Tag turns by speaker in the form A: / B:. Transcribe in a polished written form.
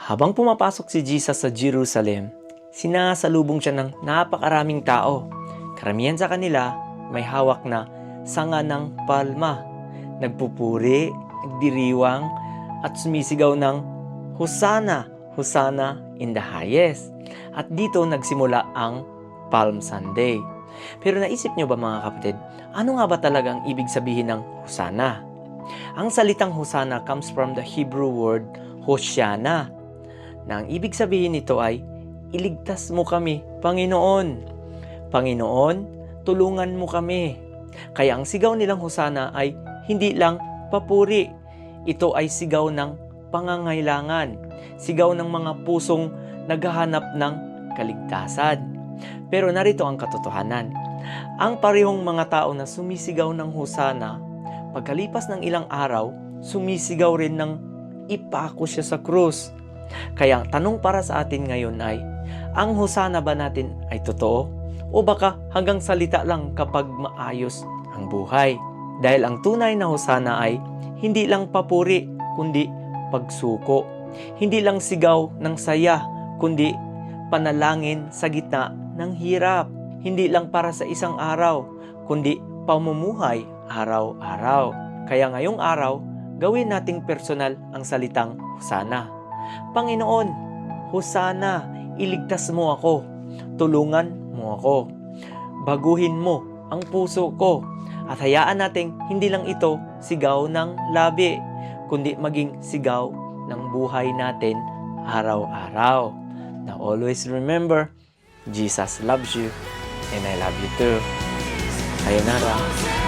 A: Habang pumapasok si Jesus sa Jerusalem, sinasalubong siya ng napakaraming tao. Karamihan sa kanila may hawak na sanga ng palma, nagpupuri, nagdiriwang, at sumisigaw ng Hosanna, Hosanna in the highest. At dito nagsimula ang Palm Sunday. Pero naisip niyo ba mga kapatid, ano nga ba talagang ibig sabihin ng Hosanna? Ang salitang Hosanna comes from the Hebrew word Hoshiana, na ang ibig sabihin nito ay, iligtas mo kami, Panginoon. Panginoon, tulungan mo kami. Kaya ang sigaw nilang Hosanna ay hindi lang papuri. Ito ay sigaw ng pangangailangan. Sigaw ng mga pusong naghahanap ng kaligtasan. Pero narito ang katotohanan. Ang parehong mga tao na sumisigaw ng Hosanna, pagkalipas ng ilang araw, sumisigaw rin ng ipako siya sa krus. Kaya ang tanong para sa atin ngayon ay, ang Hosanna ba natin ay totoo? O baka hanggang salita lang kapag maayos ang buhay? Dahil ang tunay na Hosanna ay hindi lang papuri, kundi pagsuko. Hindi lang sigaw ng saya, kundi panalangin sa gitna ng hirap. Hindi lang para sa isang araw, kundi pamumuhay araw-araw. Kaya ngayong araw, gawin nating personal ang salitang Hosanna. Panginoon, Hosanna, iligtas mo ako. Tulungan mo ako. Baguhin mo ang puso ko. At hayaan nating hindi lang ito sigaw ng labi, kundi maging sigaw ng buhay natin araw-araw. Now always remember, Jesus loves you and I love you too. Sayonara.